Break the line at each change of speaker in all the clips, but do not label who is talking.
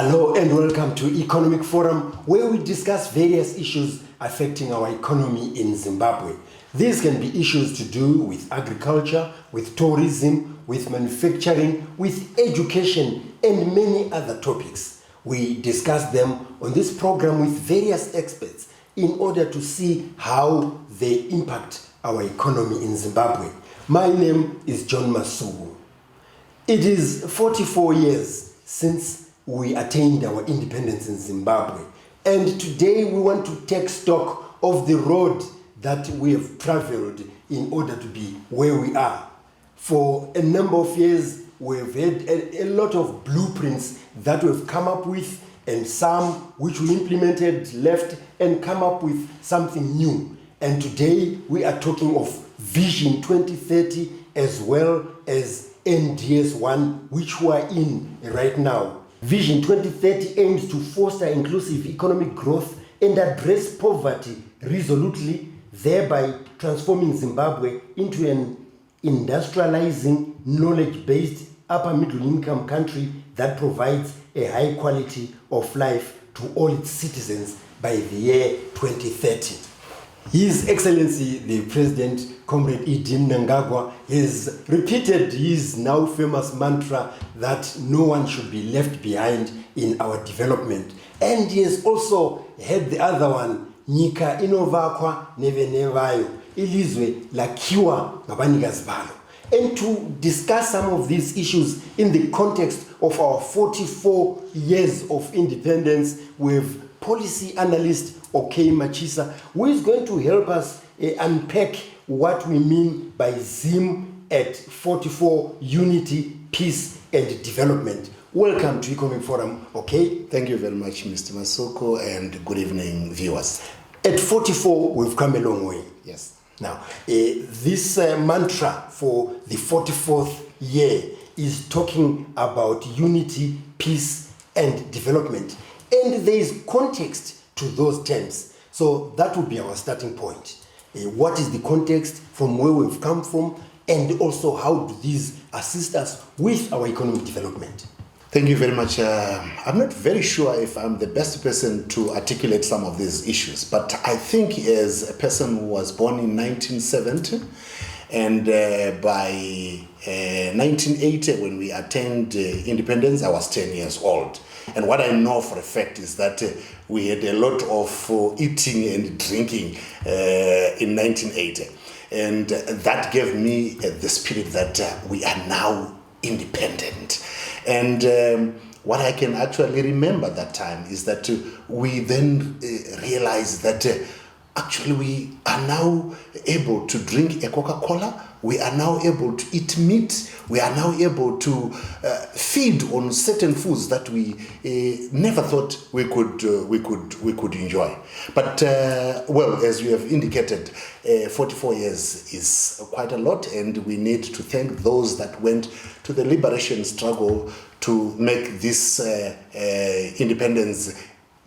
Hello and welcome to Economic Forum, where we discuss various issues affecting our economy in Zimbabwe. These can be issues to do with agriculture, with tourism, with manufacturing, with education, and many other topics. We discuss them on this program with various experts in order to see how they impact our economy in Zimbabwe. My name is John Masugu. It is 44 years since we attained our independence in Zimbabwe. And today we want to take stock of the road that we have traveled in order to be where we are. For a number of years, we've had a lot of blueprints that we've come up with, and some which we implemented, left, and come up with something new. And today we are talking of Vision 2030 as well as NDS1, which we are in right now. Vision 2030 aims to foster inclusive economic growth and address poverty resolutely, thereby transforming Zimbabwe into an industrializing, knowledge-based, upper-middle-income country that provides a high quality of life to all its citizens by the year 2030. His Excellency, the President, Comrade Edin Nangagwa, has repeated his now famous mantra that no one should be left behind in our development. And he has also had the other one, Nyika inovakwa nevenevayo, ilizwe lakiwa ngabanikazi balo. And to discuss some of these issues in the context of our 44 years of independence, with policy analyst Machisa, who is going to help us unpack what we mean by ZIM at 44, unity, peace and development. Welcome to Economic Forum,
Thank you very much, Mr. Masoko, and good evening, viewers.
At 44, we've come a long way.
Yes.
Now, this mantra for the 44th year is talking about unity, peace and development. And there is context to those terms. So that would be our starting point. What is the context from where we've come from, and also how do these assist us with our economic development?
Thank you very much. I'm not very sure if I'm the best person to articulate some of these issues, but I think as a person who was born in 1970, and by 1980, when we attained independence, I was 10 years old. And what I know for a fact is that we had a lot of eating and drinking in 1980. And that gave me the spirit that we are now independent. And what I can actually remember that time is that we then realized that actually we are now able to drink a Coca-Cola. We are now able to eat meat. We are now able to feed on certain foods that we never thought we could enjoy. But well, as you have indicated, 44 years is quite a lot, and we need to thank those that went to the liberation struggle to make this independence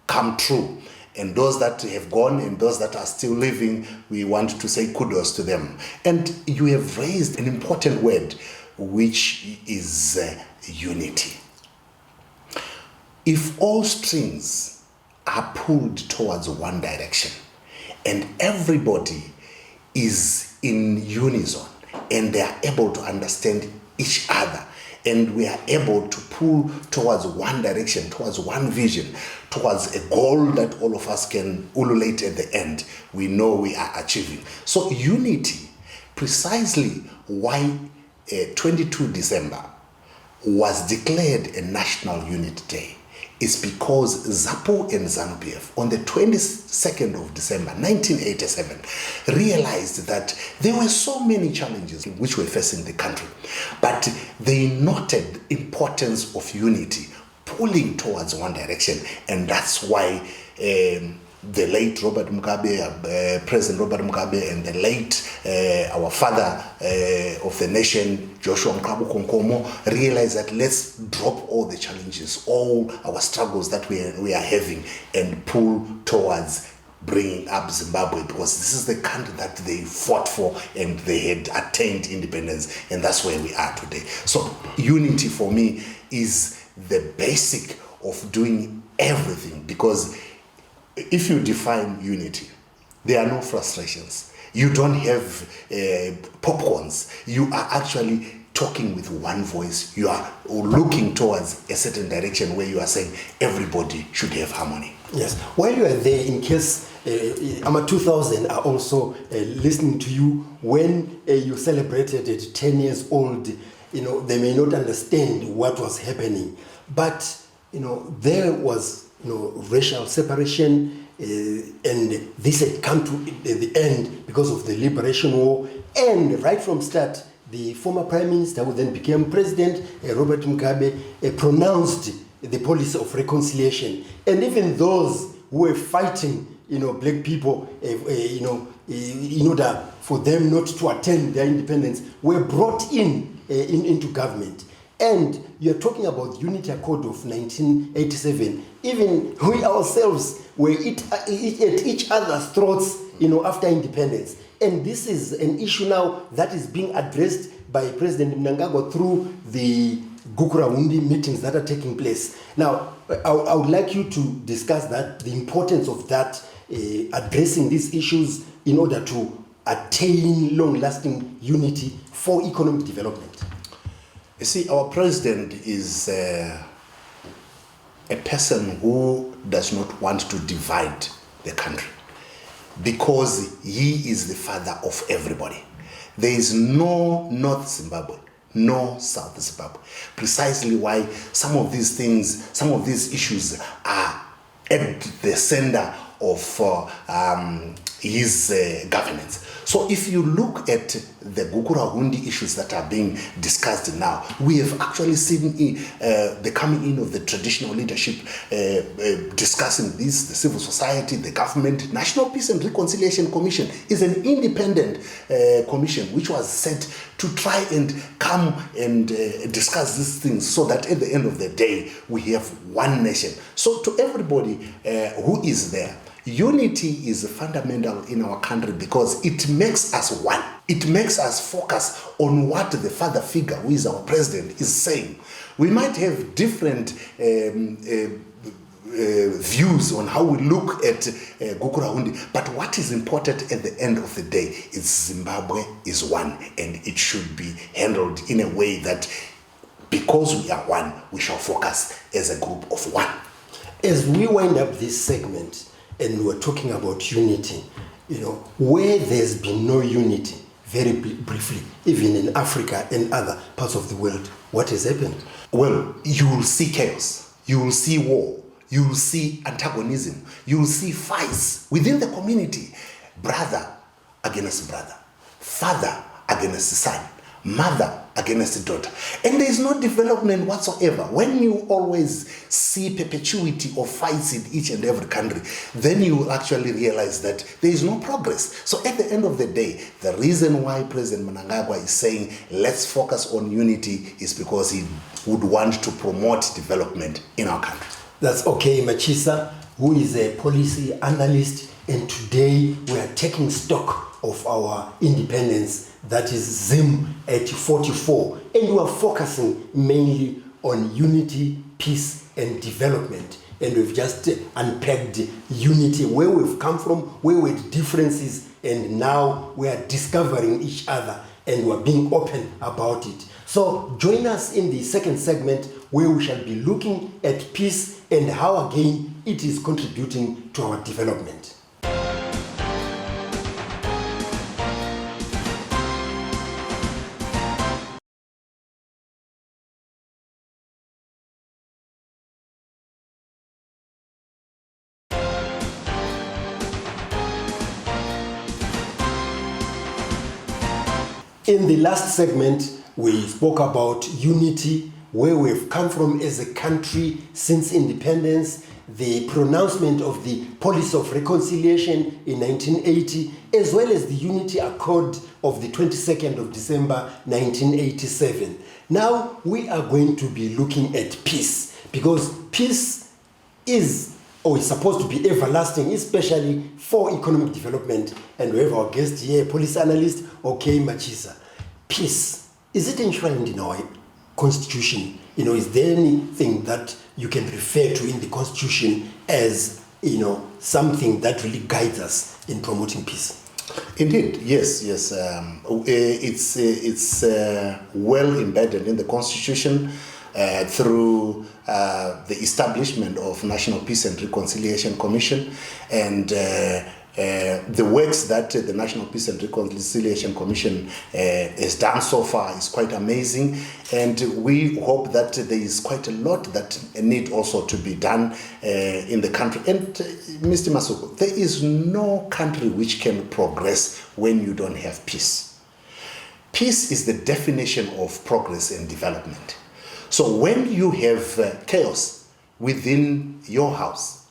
come true. And those that have gone and those that are still living, we want to say kudos to them. And you have raised an important word, which is unity. If all strings are pulled towards one direction and everybody is in unison and they are able to understand each other, and we are able to pull towards one direction, towards one vision, towards a goal that all of us can ululate at the end, we know we are achieving. So unity, precisely why 22 December was declared a National Unity Day, is because ZAPU and ZANU-PF on the 22nd of December 1987 realized that there were so many challenges which were facing the country, but they noted importance of unity, pulling towards one direction. And that's why the late Robert Mugabe, President Robert Mugabe, and the late our father of the nation, Joshua Nkomo, realized that let's drop all the challenges, all our struggles that we are having, and pull towards bringing up Zimbabwe, because this is the country that they fought for and they had attained independence, and that's where we are today. So unity for me is the basic of doing everything, because if you define unity, there are no frustrations. You don't have popcorns. You are actually talking with one voice. You are looking towards a certain direction where you are saying everybody should have harmony.
Yes. While you are there, in case AMA 2000 are also listening to you when you celebrated at 10 years old, they may not understand what was happening. But, there was, racial separation, and this had come to the end because of the Liberation War. And right from start, the former Prime Minister, who then became President, Robert Mugabe, pronounced the policy of reconciliation. And even those who were fighting, black people, in order for them not to attain their independence, were brought into government. And you're talking about the Unity Accord of 1987. Even we ourselves were at each other's throats, after independence. And this is an issue now that is being addressed by President Mnangagwa through the Gukurahundi meetings that are taking place. Now, I would like you to discuss that, the importance of that, addressing these issues in order to attain long-lasting unity for economic development.
You see, our president is a person who does not want to divide the country, because he is the father of everybody. There is no North Zimbabwe, no South Zimbabwe. Precisely why some of these things, some of these issues are at the center of his governance. So if you look at the Gukurahundi issues that are being discussed now, we have actually seen the coming in of the traditional leadership discussing this. The civil society, the government. National Peace and Reconciliation Commission is an independent commission which was set to try and come and discuss these things, so that at the end of the day we have one nation. So to everybody who is there, unity is fundamental in our country, because it makes us one. It makes us focus on what the father figure, who is our president, is saying. We might have different views on how we look at Gukurahundi, but what is important at the end of the day is Zimbabwe is one, and it should be handled in a way that, because we are one, we shall focus as a group of one.
As we wind up this segment, and we're talking about unity, where there's been no unity, very briefly, even in Africa and other parts of the world, what has happened?
Well, you will see chaos, you will see war, you will see antagonism, you will see fights within the community. Brother against brother, father against son, mother against daughter. And there is no development whatsoever. When you always see perpetuity of fights in each and every country, then you will actually realize that there is no progress. So at the end of the day, the reason why President Mnangagwa is saying let's focus on unity is because he would want to promote development in our country.
That's okay, Machisa, who is a policy analyst, and today we are taking stock of our independence, that is Zim at 44, and we are focusing mainly on unity, peace and development. And we've just unpacked unity, where we've come from, where we had differences, and now we are discovering each other and we're being open about it. So join us in the second segment, where we shall be looking at peace and how again it is contributing to our development. In the last segment, we spoke about unity, where we've come from as a country since independence, the pronouncement of the policy of reconciliation in 1980, as well as the Unity Accord of the 22nd of December 1987. Now we are going to be looking at peace, because peace is supposed to be everlasting, especially for economic development. And we have our guest here, policy analyst, Machisa. Peace, is it enshrined in our constitution? Is there anything that you can refer to in the constitution as, something that really guides us in promoting peace?
Indeed, yes. It's well embedded in the Constitution through the establishment of National Peace and Reconciliation Commission, and the works that the National Peace and Reconciliation Commission has done so far is quite amazing, and we hope that there is quite a lot that need also to be done in the country. And Mr. Masuku, there is no country which can progress when you don't have peace. Peace is the definition of progress and development. So when you have chaos within your house,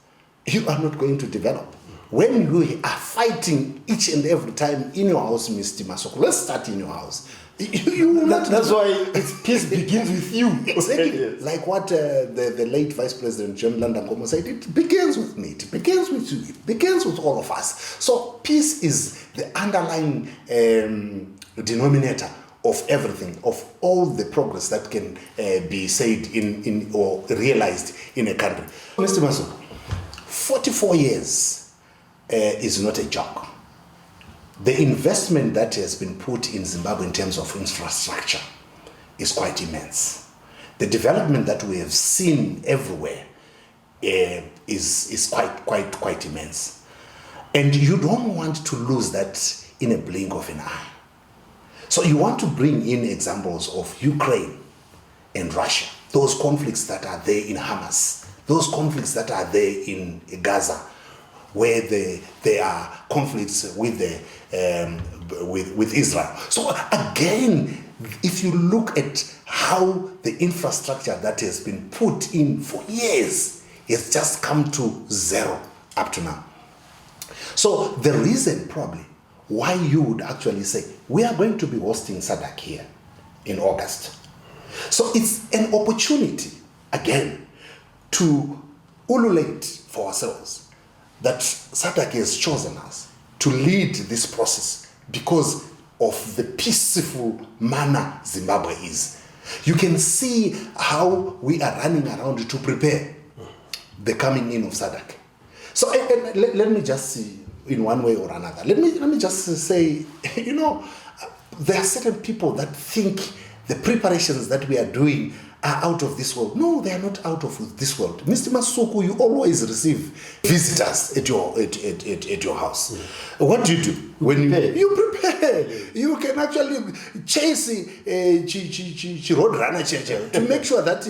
you are not going to develop. When you are fighting each and every time in your house, Mr. Masoko, let's start in your house.
That's why peace begins with you.
Exactly.
Yes.
Like what the late Vice President John Landangomo said, it begins with me, it begins with you, it begins with all of us. So peace is the underlying denominator of everything, of all the progress that can be said in or realized in a country. Mr. Masoko, 44 years is not a joke. The investment that has been put in Zimbabwe in terms of infrastructure is quite immense. The development that we have seen everywhere is quite immense. And you don't want to lose that in a blink of an eye. So you want to bring in examples of Ukraine and Russia, those conflicts that are there in Hamas, those conflicts that are there in Gaza, where there are conflicts with Israel. So again, if you look at how the infrastructure that has been put in for years has just come to zero up to now. So the reason probably why you would actually say, we are going to be hosting SADC here in August. So it's an opportunity, again, to ululate for ourselves that SADC has chosen us to lead this process because of the peaceful manner Zimbabwe is. You can see how we are running around to prepare the coming in of SADC. So let me just see in one way or another. Let me just say, there are certain people that think the preparations that we are doing are out of this world. No, they are not out of this world. Mr. Masuku, you always receive visitors at your house. What do? When you prepare, you can actually chase road runner to make sure that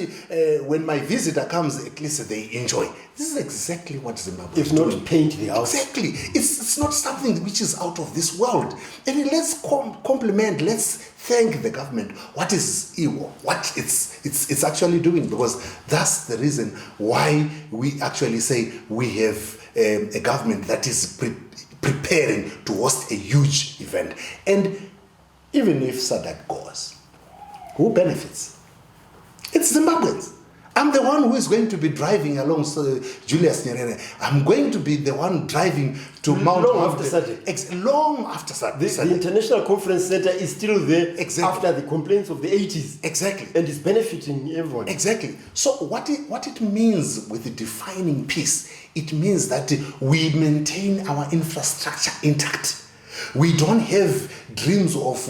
when my visitor comes, at least they enjoy. This is exactly what Zimbabwe is doing.
If not paint the house.
Exactly. It's not something which is out of this world. And let's compliment, let's thank the government. What is what it's actually doing, because that's the reason why we actually say we have a government that is preparing to host a huge event. And even if SADC goes, who benefits? It's Zimbabweans. I'm the one who is going to be driving along Julius Nyerere. I'm going to be the one driving to Mount
long after SADC.
Long after SADC.
The International Conference Center is still there after the complaints of the 80s.
Exactly.
And it's benefiting everyone.
Exactly. So what it means with defining peace, it means that we maintain our infrastructure intact. We don't have dreams of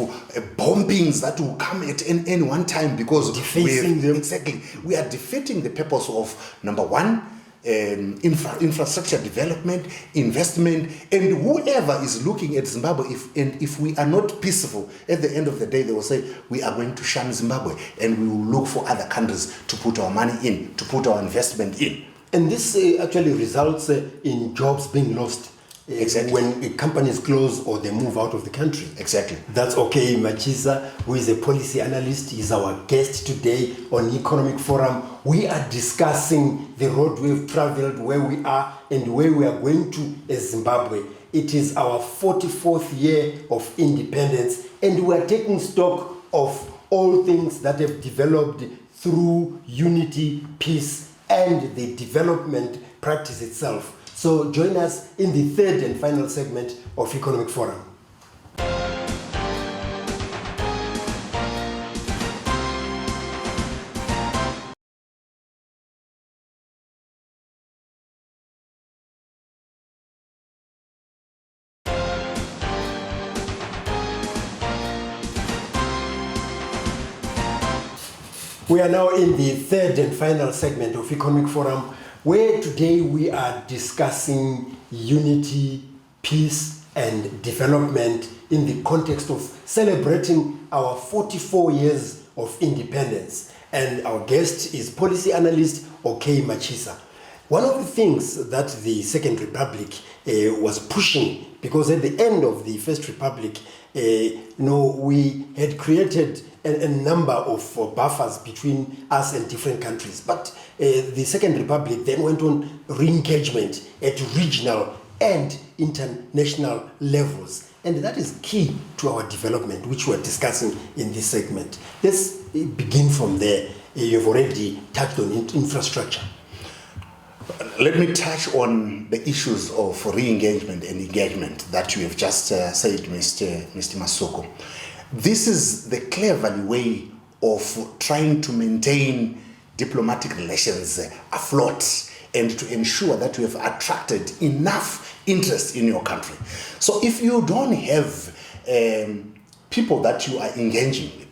bombings that will come at any one time, because
defacing them.
Exactly. We are defeating the purpose of, number one, infrastructure development, investment, and whoever is looking at Zimbabwe, if we are not peaceful, at the end of the day, they will say, we are going to shun Zimbabwe, and we will look for other countries to put our money in, to put our investment in.
And this actually results in jobs being lost.
Exactly.
When companies close or they move out of the country.
Exactly.
That's okay. Machisa, who is a policy analyst, is our guest today on Economic Forum. We are discussing the road we've traveled, where we are and where we are going to as Zimbabwe. It is our 44th year of independence, and we are taking stock of all things that have developed through unity, peace, and the development practice itself. So join us in the third and final segment of Economic Forum. We are now in the third and final segment of Economic Forum, where today we are discussing unity, peace, and development in the context of celebrating our 44 years of independence. And our guest is policy analyst Machisa. One of the things that the Second Republic was pushing, because at the end of the First Republic, we had created a number of buffers between us and different countries. But the Second Republic then went on re-engagement at regional and international levels. And that is key to our development, which we're discussing in this segment. Let's begin from there. You've already touched on infrastructure.
Let me touch on the issues of re-engagement and engagement that you have just said, Mr. Masuku. This is the clever way of trying to maintain diplomatic relations afloat and to ensure that you have attracted enough interest in your country. So if you don't have people that you are engaging with,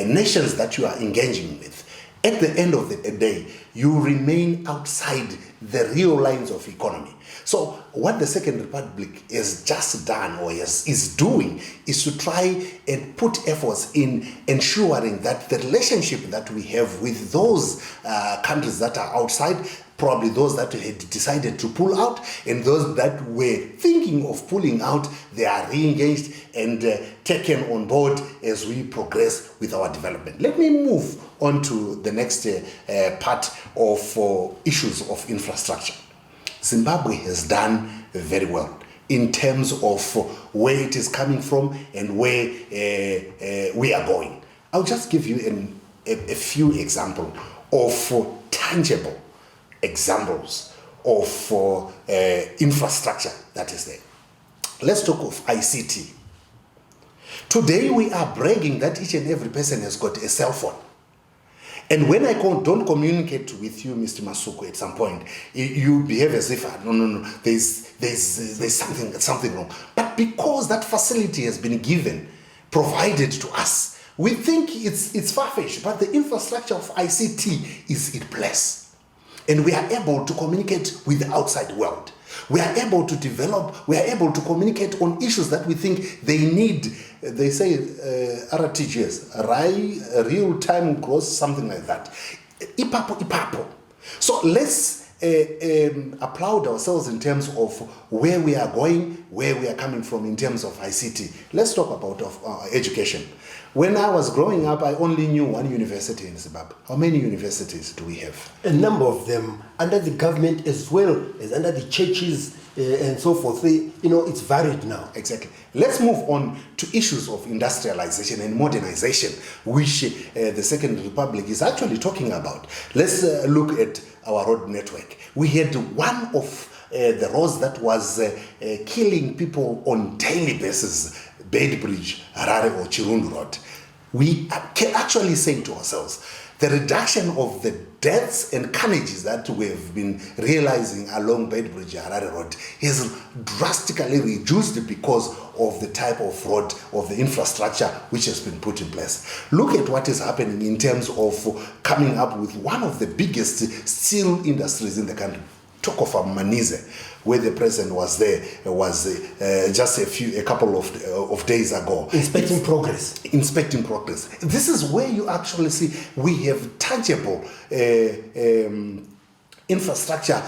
nations that you are engaging with, at the end of the day, you remain outside the real lines of economy. So what the Second Republic has just done or is doing is to try and put efforts in ensuring that the relationship that we have with those countries that are outside, probably those that had decided to pull out and those that were thinking of pulling out, they are re-engaged and taken on board as we progress with our development. Let me move on to the next part of issues of infrastructure. Zimbabwe has done very well in terms of where it is coming from and where we are going. I'll just give you a few examples of tangible examples of infrastructure that is there. Let's talk of ICT. Today we are bragging that each and every person has got a cell phone. And when I don't communicate with you, Mr. Masuku, at some point, you behave as if, no, there's something wrong. But because that facility has been provided to us, we think it's far-fetched, but the infrastructure of ICT is in place. And we are able to communicate with the outside world. We are able to develop, we are able to communicate on issues that we think they need. They say RTGS, real-time growth, something like that. Ipapo. So let's applaud ourselves in terms of where we are going, where we are coming from in terms of ICT. Let's talk about education. When I was growing up, I only knew one university in Zimbabwe. How many universities do we have?
A number of them under the government as well as under the churches and so forth. It's varied now.
Exactly. Let's move on to issues of industrialization and modernization, which the Second Republic is actually talking about. Let's look at our road network. We had one of the roads that was killing people on daily basis, Beitbridge, Harare or Chirundu Road. We can actually say to ourselves, the reduction of the deaths and carnages that we have been realizing along Beitbridge, Harare Road has drastically reduced because of the type of road, of the infrastructure which has been put in place. Look at what is happening in terms of coming up with one of the biggest steel industries in the country. Talk of Machisa, where the president was there, was just a couple of days ago.
Inspecting progress.
This is where you actually see we have tangible infrastructure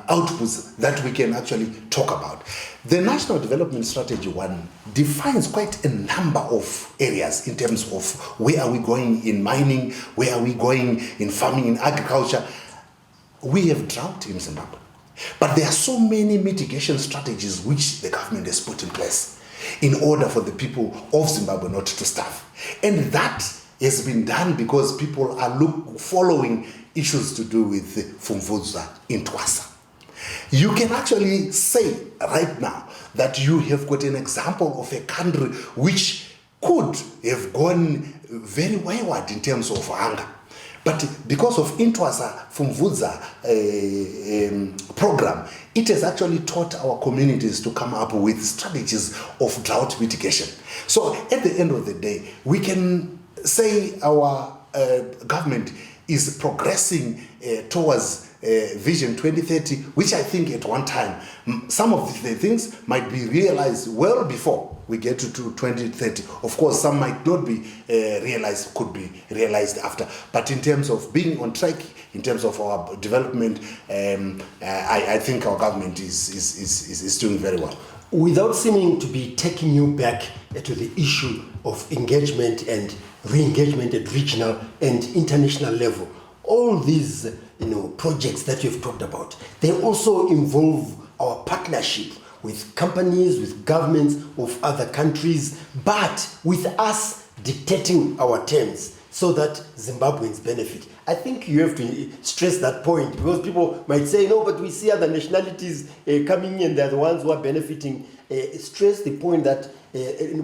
outputs that we can actually talk about. The National Development Strategy 1 defines quite a number of areas in terms of where are we going in mining, where are we going in farming, in agriculture. We have drought in Zimbabwe, but there are so many mitigation strategies which the government has put in place in order for the people of Zimbabwe not to starve. And that has been done because people are following issues to do with Fumvudza in Twasa. You can actually say right now that you have got an example of a country which could have gone very wayward in terms of hunger. But because of Intwasa Fumvudza program, it has actually taught our communities to come up with strategies of drought mitigation. So at the end of the day, we can say our government is progressing towards Vision 2030, which I think at one time, some of the things might be realized well before we get to 2030. Of course, some might not be realized, could be realized after. But in terms of being on track, in terms of our development, I think our government is doing very well.
Without seeming to be taking you back to the issue of engagement and re-engagement at regional and international level, all these projects that you've talked about, they also involve our partnership with companies, with governments of other countries, but with us dictating our terms so that Zimbabweans benefit. I think you have to stress that point, because people might say, no, but we see other nationalities coming in, they're the ones who are benefiting. Stress the point that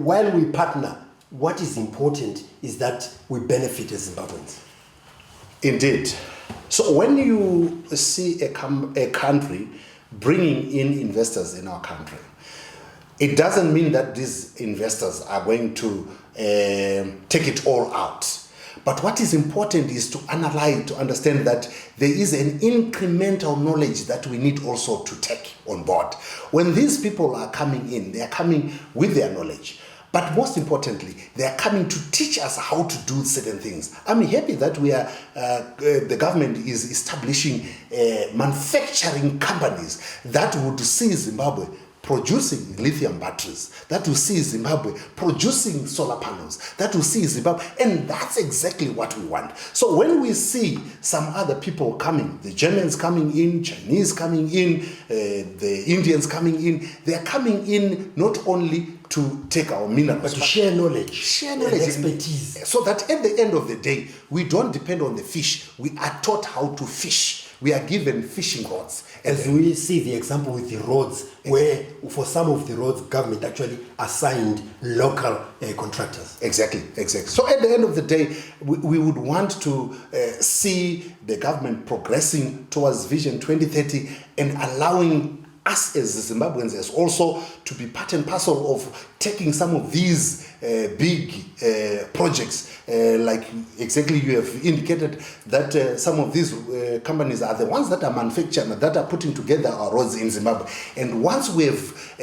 while we partner, what is important is that we benefit as Zimbabweans.
Indeed. So when you see a country bringing in investors in our country, it doesn't mean that these investors are going to take it all out. But what is important is to analyze, to understand that there is an incremental knowledge that we need also to take on board. When these people are coming in, they are coming with their knowledge. But most importantly, they are coming to teach us how to do certain things. I'm happy that the government is establishing manufacturing companies that would see Zimbabwe producing lithium batteries, that will see Zimbabwe producing solar panels, that will see Zimbabwe, and that's exactly what we want. So when we see some other people coming, the Germans coming in, Chinese coming in, the Indians coming in, they are coming in not only to take our minerals,
but to share knowledge
and
expertise,
so that at the end of the day, we don't depend on the fish. We are taught how to fish. We are given fishing rods.
As we see the example with the roads, where for some of the roads, government actually assigned local contractors.
Exactly. So at the end of the day, we would want to see the government progressing towards Vision 2030 and allowing us as Zimbabweans as also to be part and parcel of taking some of these big projects, like exactly you have indicated that some of these companies are the ones that are manufacturing, that are putting together our roads in Zimbabwe. And once we have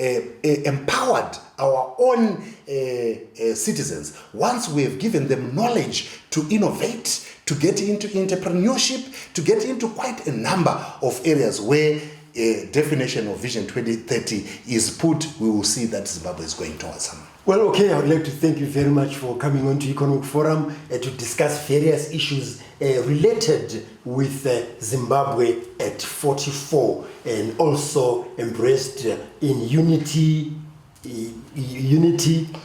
empowered our own citizens, once we have given them knowledge to innovate, to get into entrepreneurship, to get into quite a number of areas where a definition of Vision 2030 is put, we will see that Zimbabwe is going towards something.
Well, okay, I would like to thank you very much for coming on to Economic Forum to discuss various issues related with Zimbabwe at 44, and also embraced in unity,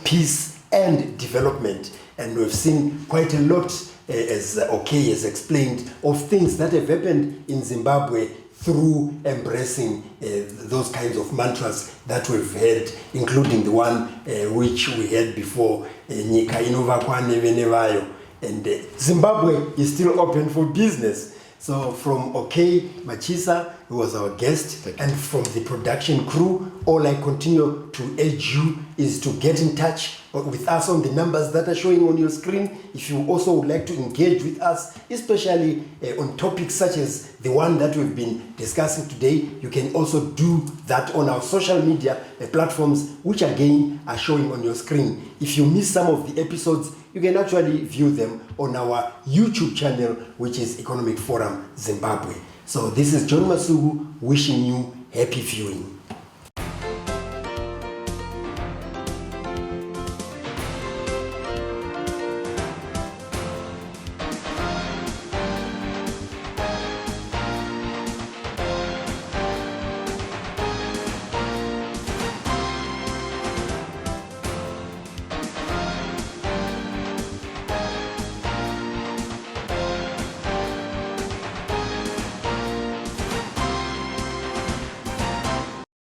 peace, and development. And we've seen quite a lot, as OK has explained, of things that have happened in Zimbabwe through embracing those kinds of mantras that we've heard, including the one which we had before, Nyika inovakwa nevenevayo. And Zimbabwe is still open for business. So from OK Machisa, who was our guest, and from the production crew, all I continue to urge you is to get in touch with us on the numbers that are showing on your screen. If you also would like to engage with us, especially on topics such as the one that we've been discussing today, you can also do that on our social media platforms, which again are showing on your screen. If you miss some of the episodes, you can actually view them on our YouTube channel, which is Economic Forum Zimbabwe. So this is John Masugu wishing you happy viewing.